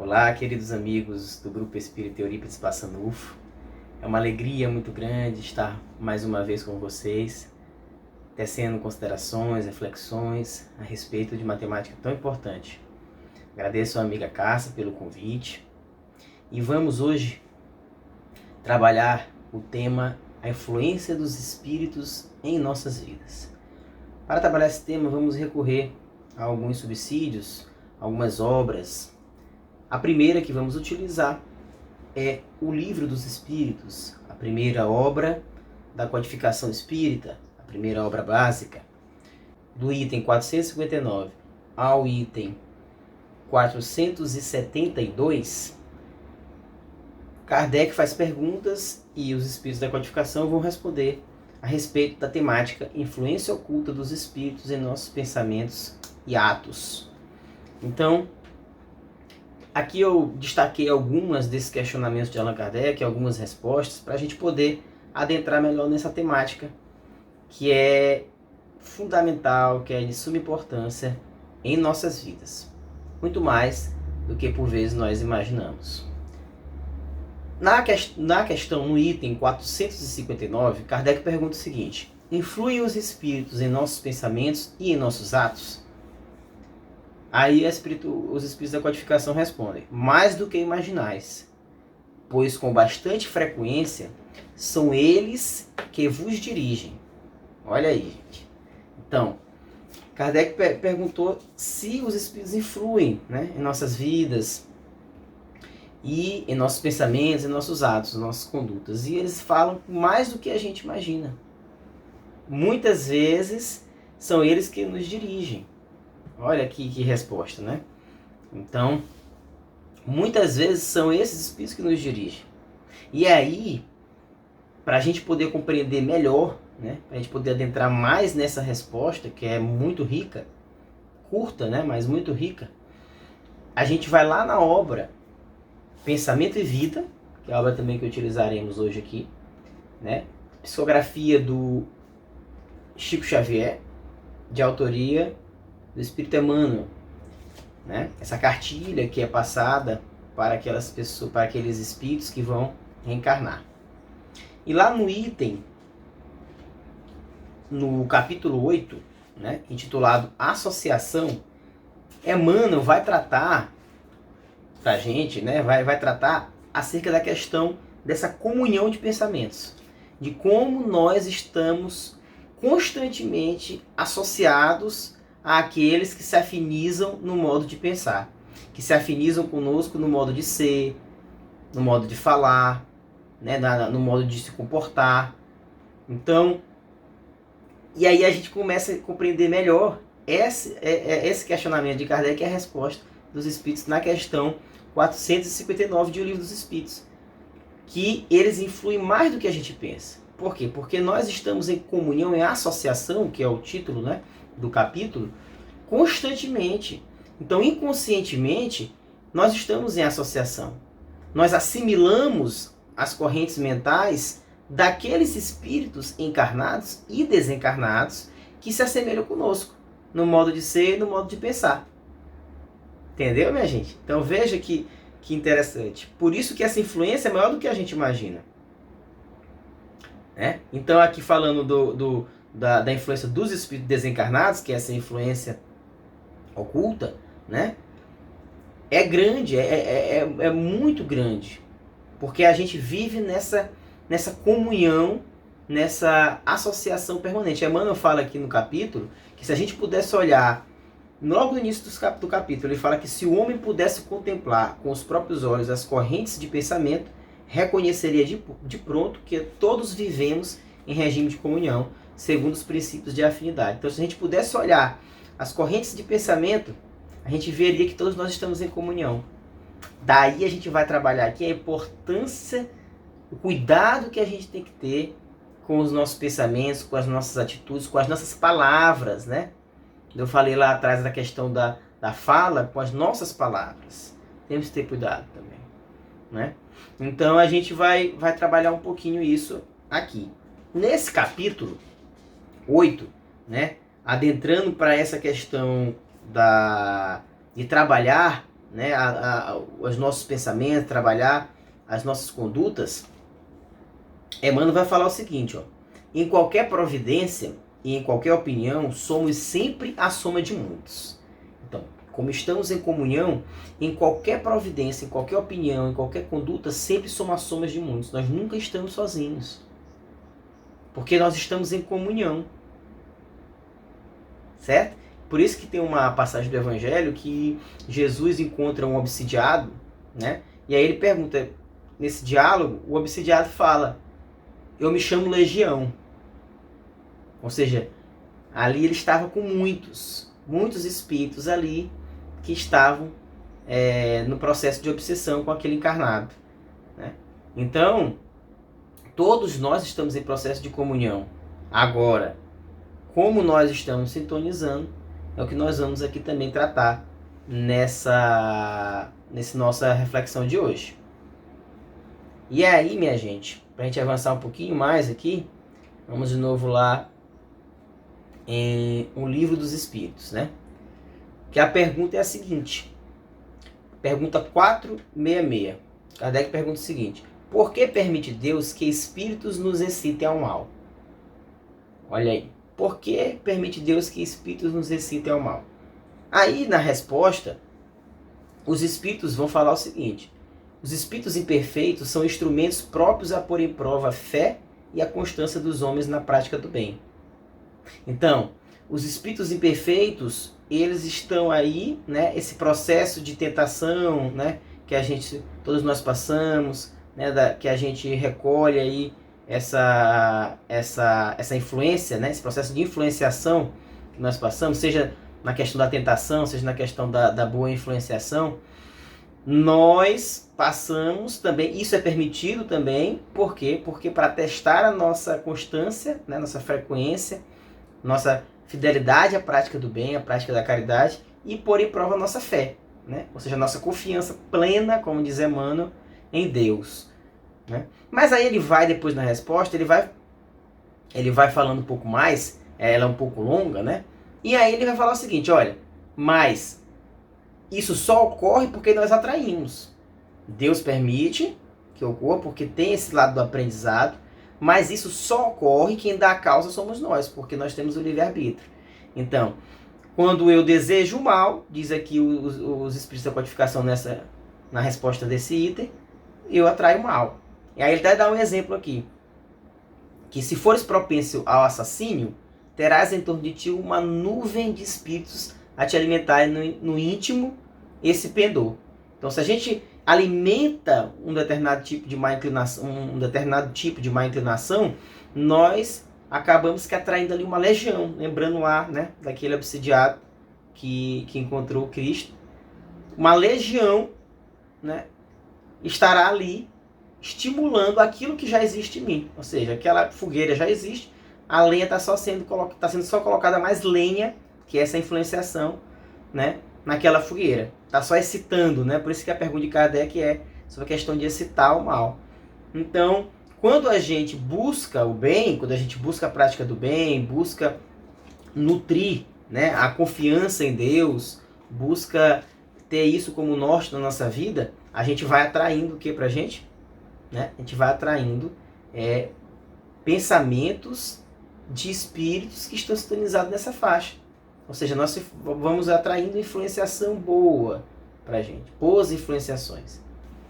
Olá, queridos amigos do Grupo Espírita Eurípides Passando UFO. É uma alegria muito grande estar mais uma vez com vocês, tecendo considerações, reflexões a respeito de uma temática tão importante. Agradeço a amiga Cássia pelo convite e vamos hoje trabalhar o tema a influência dos espíritos em nossas vidas. Para trabalhar esse tema, vamos recorrer a alguns subsídios, algumas obras. A primeira que vamos utilizar é o Livro dos Espíritos, a primeira obra da codificação espírita, a primeira obra básica, do item 459 ao item 472. Kardec faz perguntas e os espíritos da codificação vão responder a respeito da temática influência oculta dos espíritos em nossos pensamentos e atos. Então, aqui eu destaquei algumas desses questionamentos de Allan Kardec, algumas respostas, para a gente poder adentrar melhor nessa temática, que é fundamental, que é de suma importância em nossas vidas. Muito mais do que por vezes nós imaginamos. Na questão, no item 459, Kardec pergunta o seguinte: influem os espíritos em nossos pensamentos e em nossos atos? Aí os espíritos da codificação respondem: mais do que imaginais, pois com bastante frequência são eles que vos dirigem. Olha aí, gente. Então, Kardec perguntou se os espíritos influem, né, em nossas vidas e em nossos pensamentos, em nossos atos, em nossas condutas. E eles falam mais do que a gente imagina. Muitas vezes são eles que nos dirigem. Olha que resposta, né? Então, muitas vezes são esses espíritos que nos dirigem. E aí, para a gente poder compreender melhor, né? Para a gente poder adentrar mais nessa resposta, que é muito rica, curta, né? Mas muito rica, a gente vai lá na obra Pensamento e Vida, que é a obra também que utilizaremos hoje aqui, né? Psicografia do Chico Xavier, de autoria do Espírito Emmanuel, né? Essa cartilha que é passada para aquelas pessoas, para aqueles espíritos que vão reencarnar. E lá no item, no capítulo 8, né, intitulado Associação, Emmanuel vai tratar pra gente, né, vai tratar acerca da questão dessa comunhão de pensamentos, de como nós estamos constantemente associados àqueles que se afinizam no modo de pensar, que se afinizam conosco no modo de ser, no modo de falar, né, no modo de se comportar. Então, e aí a gente começa a compreender melhor esse questionamento de Kardec, é a resposta dos espíritos na questão 459 de O Livro dos Espíritos, que eles influem mais do que a gente pensa. Por quê? Porque nós estamos em comunhão, em associação, que é o título, né, do capítulo, constantemente. Então, inconscientemente, nós estamos em associação. Nós assimilamos as correntes mentais daqueles espíritos encarnados e desencarnados que se assemelham conosco, no modo de ser e no modo de pensar. Entendeu, minha gente? Então veja que interessante. Por isso que essa influência é maior do que a gente imagina. Né? Então aqui falando da influência dos espíritos desencarnados, que é essa influência oculta, né? É grande, é muito grande. Porque a gente vive nessa comunhão, nessa associação permanente. Emmanuel fala aqui no capítulo que se a gente pudesse olhar, logo no início do capítulo, ele fala que se o homem pudesse contemplar com os próprios olhos as correntes de pensamento, reconheceria de pronto que todos vivemos em regime de comunhão, segundo os princípios de afinidade. Então, se a gente pudesse olhar as correntes de pensamento, a gente veria que todos nós estamos em comunhão. Daí a gente vai trabalhar aqui a importância, o cuidado que a gente tem que ter com os nossos pensamentos, com as nossas atitudes, com as nossas palavras, né? Eu falei lá atrás da questão da fala com as nossas palavras. Temos que ter cuidado também, né? Então a gente vai trabalhar um pouquinho isso aqui. Nesse capítulo 8, né, adentrando para essa questão de trabalhar né, os nossos pensamentos, trabalhar as nossas condutas, Emmanuel vai falar o seguinte, ó: em qualquer providência e em qualquer opinião, somos sempre a soma de muitos. Então, como estamos em comunhão, em qualquer providência, em qualquer opinião, em qualquer conduta, sempre somos a soma de muitos. Nós nunca estamos sozinhos. Porque nós estamos em comunhão. Certo? Por isso que tem uma passagem do Evangelho que Jesus encontra um obsidiado, né? E aí ele pergunta, nesse diálogo, o obsidiado fala: eu me chamo Legião. Ou seja, ali ele estava com muitos espíritos ali que estavam no processo de obsessão com aquele encarnado, né? Então, todos nós estamos em processo de comunhão. Agora, como nós estamos sintonizando, é o que nós vamos aqui também tratar nessa nossa reflexão de hoje. E aí, minha gente, para a gente avançar um pouquinho mais aqui, vamos de novo lá em O Livro dos Espíritos, né? Que a pergunta é a seguinte, pergunta 466. Kardec pergunta o seguinte: por que permite Deus que espíritos nos excitem ao mal? Olha aí. Por que permite Deus que espíritos nos excitem ao mal? Aí, na resposta, os espíritos vão falar o seguinte: os espíritos imperfeitos são instrumentos próprios a pôr em prova a fé e a constância dos homens na prática do bem. Então, os espíritos imperfeitos, eles estão aí, né, esse processo de tentação, né, que todos nós passamos, né, que a gente recolhe aí essa influência, né, esse processo de influenciação que nós passamos, seja na questão da tentação, seja na questão da boa influenciação, nós passamos também, isso é permitido também, por quê? Porque para testar a nossa constância, né, nossa frequência, nossa fidelidade à prática do bem, à prática da caridade, e pôr em prova a nossa fé, né? Ou seja, a nossa confiança plena, como diz Emmanuel, em Deus, né? Mas aí ele vai, depois na resposta, ele vai falando um pouco mais, ela é um pouco longa, né? E aí ele vai falar o seguinte: olha, mas isso só ocorre porque nós atraímos. Deus permite que ocorra porque tem esse lado do aprendizado, mas isso só ocorre, quem dá a causa somos nós, porque nós temos o livre-arbítrio. Então, quando eu desejo o mal, diz aqui os espíritos da codificação na resposta desse item, eu atraio o mal. E aí ele até dá um exemplo aqui, que se fores propenso ao assassínio, terás em torno de ti uma nuvem de espíritos a te alimentarem no íntimo esse pendor. Então, se a gente alimenta um determinado tipo de má inclinação, nós acabamos que atraindo ali uma legião, lembrando lá, né, daquele obsidiado que encontrou Cristo. Uma legião, né, estará ali estimulando aquilo que já existe em mim. Ou seja, aquela fogueira já existe, a lenha está sendo só colocada mais lenha, que é essa influenciação, né, naquela fogueira. Está só excitando, né? Por isso que a pergunta de Kardec é sobre a questão de excitar o mal. Então, quando a gente busca o bem, quando a gente busca a prática do bem, busca nutrir, né, a confiança em Deus, busca ter isso como norte na nossa vida, a gente vai atraindo o que pra gente? Né? A gente vai atraindo pensamentos de espíritos que estão sintonizados nessa faixa. Ou seja, nós vamos atraindo influenciação boa pra gente. Boas influenciações.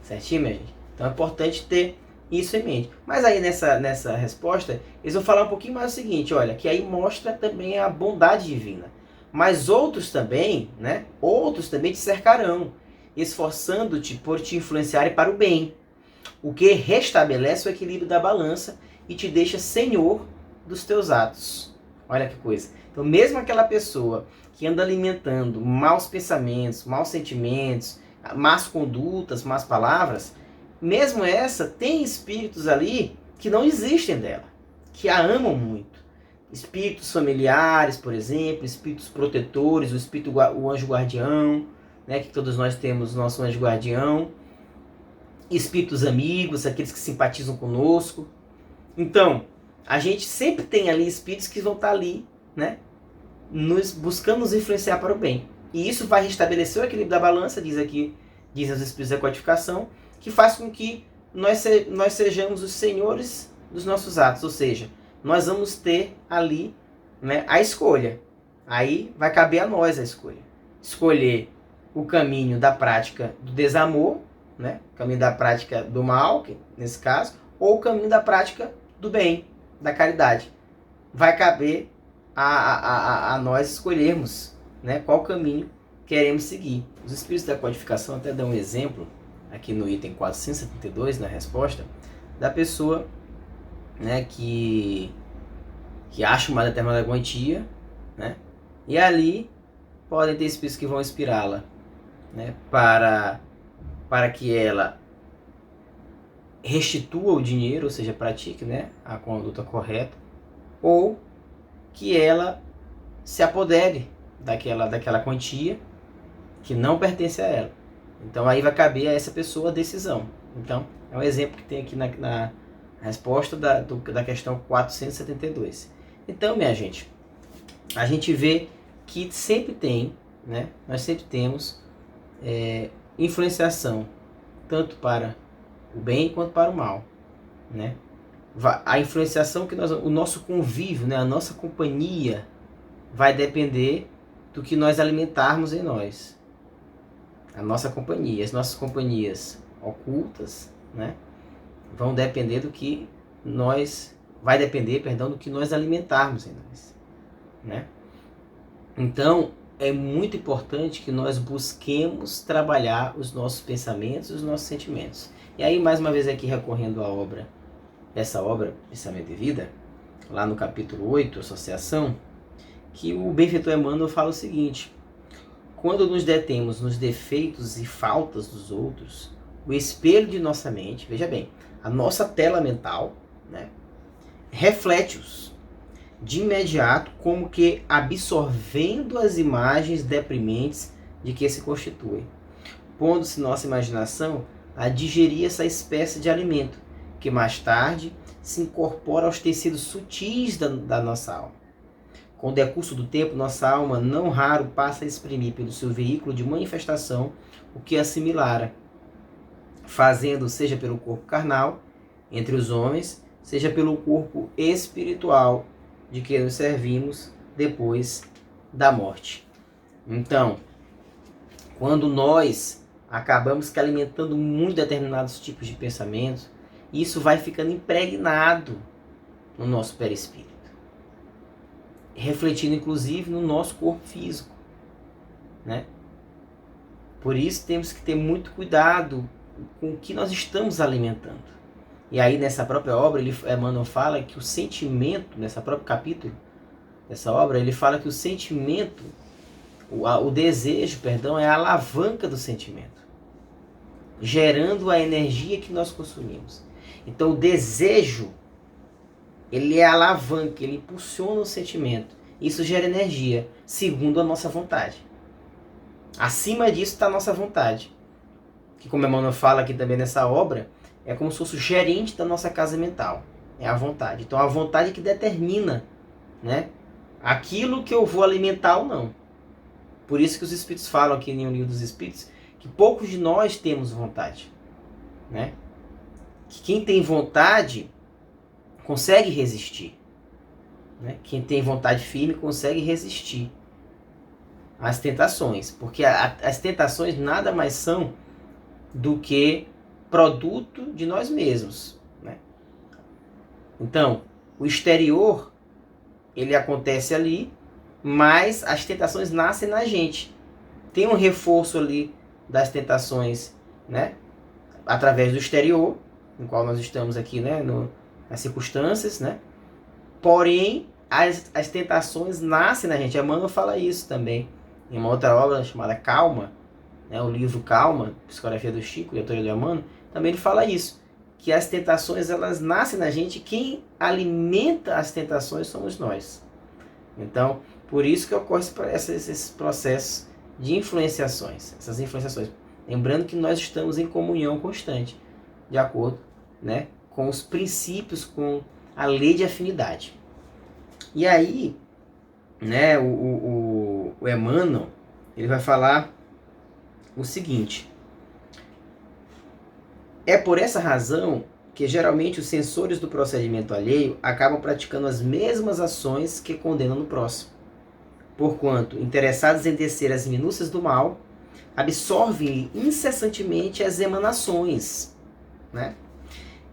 Certinho, minha gente? Então é importante ter isso em mente. Mas aí nessa resposta, eles vão falar um pouquinho mais o seguinte, olha, que aí mostra também a bondade divina. Mas outros também, né? Outros também te cercarão, esforçando-te por te influenciarem para o bem. O que restabelece o equilíbrio da balança e te deixa senhor dos teus atos. Olha que coisa. Então, mesmo aquela pessoa que anda alimentando maus pensamentos, maus sentimentos, más condutas, más palavras, mesmo essa tem espíritos ali que não existem dela, que a amam muito. Espíritos familiares, por exemplo, espíritos protetores, o anjo guardião, né, que todos nós temos nosso anjo guardião, espíritos amigos, aqueles que simpatizam conosco. Então, a gente sempre tem ali espíritos que vão estar ali, né, buscando nos influenciar para o bem. E isso vai restabelecer o equilíbrio da balança, dizem os espíritos da codificação, que faz com que nós sejamos os senhores dos nossos atos, ou seja, nós vamos ter ali, né, a escolha. Aí vai caber a nós a escolha. Escolher o caminho da prática do desamor, né, o caminho da prática do mal, nesse caso, ou o caminho da prática do bem, da caridade. Vai caber a nós escolhermos, né, qual caminho queremos seguir. Os espíritos da codificação até dão um exemplo, aqui no item 472, na resposta, da pessoa, né, que acha uma determinada quantia, né, e ali podem ter espíritos que vão inspirá-la, né, para que ela restitua o dinheiro, ou seja, pratique, né, a conduta correta, ou que ela se apodere daquela quantia que não pertence a ela. Então aí vai caber a essa pessoa a decisão. Então é um exemplo que tem aqui na resposta da questão 472. Então, minha gente, a gente vê que sempre tem, né, nós sempre temos influenciação tanto para o bem quanto para o mal, né? A influenciação que o nosso convívio, né, a nossa companhia vai depender do que nós alimentarmos em nós. A nossa companhia, as nossas companhias ocultas, né, vão depender do que nós do que nós alimentarmos em nós, né? Então, é muito importante que nós busquemos trabalhar os nossos pensamentos e os nossos sentimentos. E aí, mais uma vez aqui recorrendo à essa obra, Pensamento e Vida, lá no capítulo 8, Associação, que o benfeitor Emmanuel fala o seguinte: quando nos detemos nos defeitos e faltas dos outros, o espelho de nossa mente, veja bem, a nossa tela mental, né, reflete-os de imediato, como que absorvendo as imagens deprimentes de que se constituem, pondo-se nossa imaginação a digerir essa espécie de alimento, que mais tarde se incorpora aos tecidos sutis da nossa alma. Com o decurso do tempo, nossa alma não raro passa a exprimir pelo seu veículo de manifestação o que assimilara, fazendo seja pelo corpo carnal, entre os homens, seja pelo corpo espiritual, de que nos servimos depois da morte. Então, quando nós acabamos que alimentando muito determinados tipos de pensamentos, isso vai ficando impregnado no nosso perispírito, refletindo inclusive no nosso corpo físico, né? Por isso temos que ter muito cuidado com o que nós estamos alimentando. E aí nessa própria obra, Emmanuel fala que o sentimento, nessa próprio capítulo dessa obra, ele fala que o sentimento, o desejo, perdão, é a alavanca do sentimento, gerando a energia que nós consumimos. Então o desejo, ele é a alavanca, ele impulsiona o sentimento. Isso gera energia, segundo a nossa vontade. Acima disso está a nossa vontade, que, como Emmanuel fala aqui também nessa obra, é como se fosse o gerente da nossa casa mental. É a vontade. Então a vontade que determina, né, aquilo que eu vou alimentar ou não. Por isso que os Espíritos falam aqui em O Livro dos Espíritos que poucos de nós temos vontade, né? Que quem tem vontade consegue resistir, né? Quem tem vontade firme consegue resistir às tentações, porque as tentações nada mais são do que produto de nós mesmos, né? Então, o exterior, ele acontece ali, mas as tentações nascem na gente. Tem um reforço ali das tentações, né, através do exterior, no qual nós estamos aqui, né, nas circunstâncias, né? Porém, as tentações nascem na gente. Emmanuel fala isso também em uma outra obra chamada Calma, né, o livro Calma, Psicografia do Chico, de autoria do Emmanuel, também ele fala isso, que as tentações, elas nascem na gente, quem alimenta as tentações somos nós. Então, por isso que ocorre esses processos de influenciações, essas influenciações. Lembrando que nós estamos em comunhão constante, de acordo, né, com os princípios, com a lei de afinidade. E aí, né, o Emmanuel, Ele vai falar o seguinte: é por essa razão que geralmente os censores do procedimento alheio acabam praticando as mesmas ações que condenam no próximo, porquanto, interessados em descer as minúcias do mal, absorvem incessantemente as emanações, né?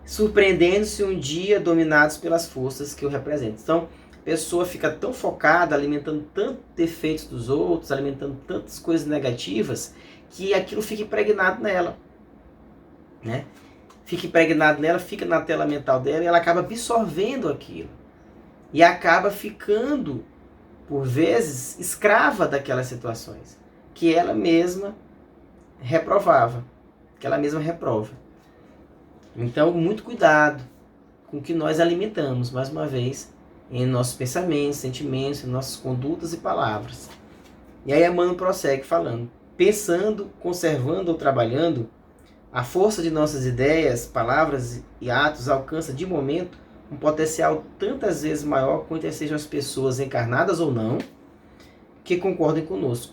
Surpreendendo-se um dia dominados pelas forças que o representam. Então, a pessoa fica tão focada, alimentando tantos defeitos dos outros, alimentando tantas coisas negativas, que aquilo fica impregnado nela, né? Fica impregnado nela, fica na tela mental dela e ela acaba absorvendo aquilo. E acaba ficando, por vezes, escrava daquelas situações que ela mesma reprovava, que ela mesma reprova. Então, muito cuidado com o que nós alimentamos, mais uma vez, em nossos pensamentos, sentimentos, em nossas condutas e palavras. E aí Emmanuel prossegue falando: pensando, conservando ou trabalhando, a força de nossas ideias, palavras e atos alcança de momento um potencial tantas vezes maior quanto sejam as pessoas encarnadas ou não que concordem conosco.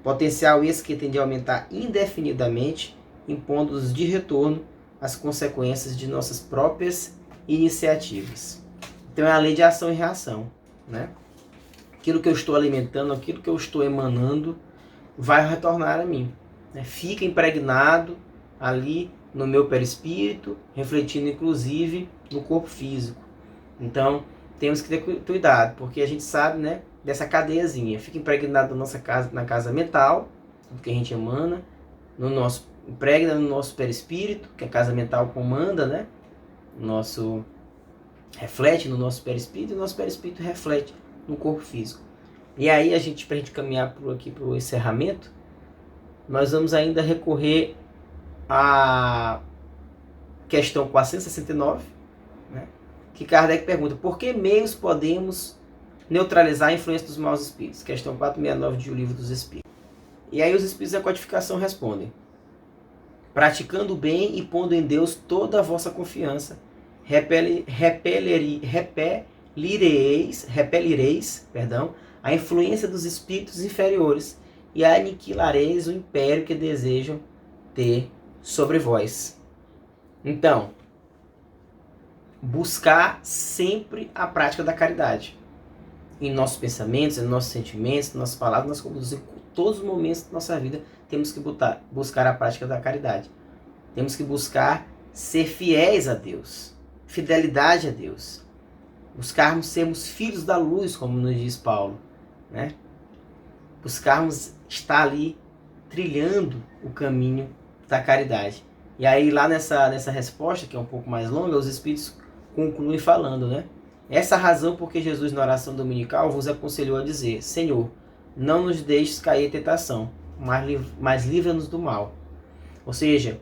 Potencial esse que tende a aumentar indefinidamente, impondo-nos de retorno as consequências de nossas próprias iniciativas. Então é a lei de ação e reação, né? Aquilo que eu estou alimentando, aquilo que eu estou emanando, vai retornar a mim, né? Fica impregnado ali no meu perispírito, refletindo inclusive no corpo físico. Então temos que ter cuidado, porque a gente sabe, né, dessa cadeiazinha. Fica impregnado na nossa casa, na casa mental, tudo que a gente emana, impregna no nosso perispírito, que a casa mental comanda, né? Reflete no nosso perispírito, e o nosso perispírito reflete no corpo físico. E aí, pra gente caminhar aqui para o encerramento, nós vamos ainda recorrer à questão 469, né? Que Kardec pergunta: por que meios podemos neutralizar a influência dos maus espíritos? Questão 469 de O Livro dos Espíritos. E aí os espíritos da codificação respondem: praticando o bem e pondo em Deus toda a vossa confiança, repelireis a influência dos espíritos inferiores e aniquilareis o império que desejam ter sobre vós. Então, buscar sempre a prática da caridade em nossos pensamentos, em nossos sentimentos, em nossas palavras, nas condutas, em todos os momentos da nossa vida. Temos que buscar a prática da caridade. Temos que buscar ser fiéis a Deus. Fidelidade a Deus. Buscarmos sermos filhos da luz, como nos diz Paulo, né? Buscarmos estar ali trilhando o caminho da caridade. E aí lá nessa resposta, que é um pouco mais longa, os Espíritos concluem falando, né? Essa razão porque Jesus na oração dominical vos aconselhou a dizer: Senhor, não nos deixes cair em tentação, mas livra-nos do mal. Ou seja,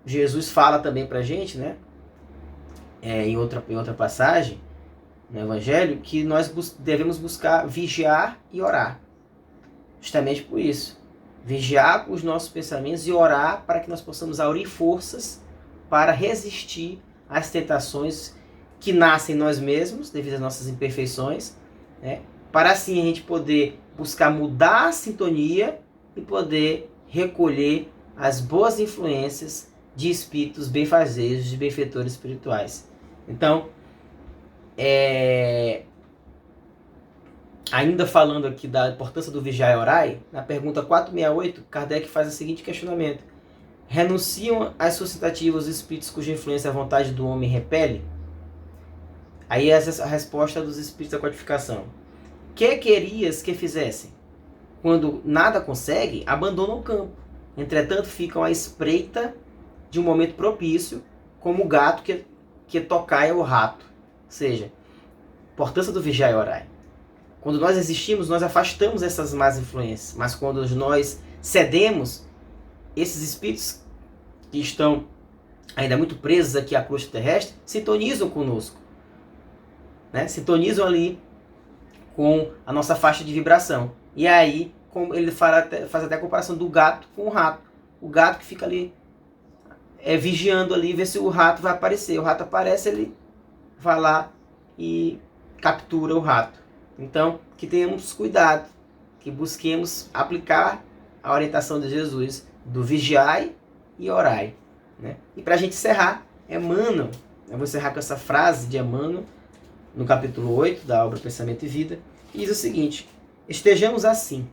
Jesus fala também pra gente, né? Em outra passagem, no Evangelho, que nós devemos buscar vigiar e orar. Justamente por isso. Vigiar com os nossos pensamentos e orar para que nós possamos aurir forças para resistir às tentações que nascem em nós mesmos, devido às nossas imperfeições, né? Para assim a gente poder buscar mudar a sintonia e poder recolher as boas influências de espíritos benfazejos, de benfeitores espirituais. Então, ainda falando aqui da importância do vigiar e orar, na pergunta 468, Kardec faz o seguinte questionamento: renunciam às suscitativas os espíritos cuja influência a vontade do homem repele? Aí essa é a resposta dos espíritos da codificação: que querias que fizessem? Quando nada conseguem, abandonam o campo. Entretanto, ficam à espreita de um momento propício, como o gato que tocaia o rato. Ou seja, importância do vigiar e orar. Quando nós existimos, nós afastamos essas más influências. Mas quando nós cedemos, esses espíritos que estão ainda muito presos aqui à crosta terrestre, sintonizam conosco, né? Sintonizam ali com a nossa faixa de vibração. E aí, como ele faz até a comparação do gato com o rato. O gato que fica ali vigiando ali, ver se o rato vai aparecer. O rato aparece, ele vai lá e captura o rato. Então, que tenhamos cuidado, que busquemos aplicar a orientação de Jesus do vigiai e orai. Né? E para a gente encerrar, Emmanuel, eu vou encerrar com essa frase de Emmanuel, no capítulo 8 da obra Pensamento e Vida, que diz o seguinte: estejamos assim,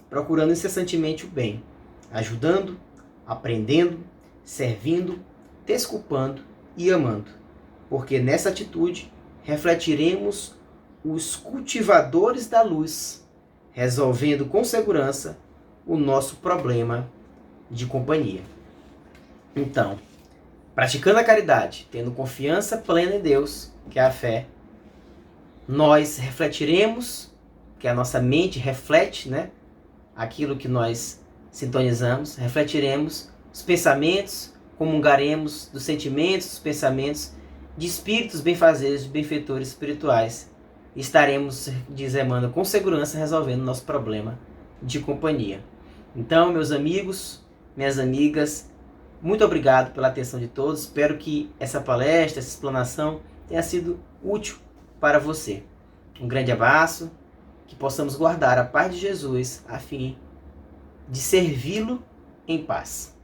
procurando incessantemente o bem, ajudando, aprendendo, servindo, desculpando e amando, porque nessa atitude refletiremos os cultivadores da luz, resolvendo com segurança o nosso problema de companhia. Então, praticando a caridade, tendo confiança plena em Deus, que é a fé, nós refletiremos, que a nossa mente reflete, né, aquilo que nós sintonizamos, refletiremos os pensamentos, comungaremos dos sentimentos, dos pensamentos de espíritos benfazejos, de benfeitores espirituais. E estaremos, diz Emmanuel, com segurança resolvendo o nosso problema de companhia. Então, meus amigos, minhas amigas, muito obrigado pela atenção de todos. Espero que essa palestra, essa explanação tenha sido útil para você. Um grande abraço, que possamos guardar a paz de Jesus a fim de servi-lo em paz.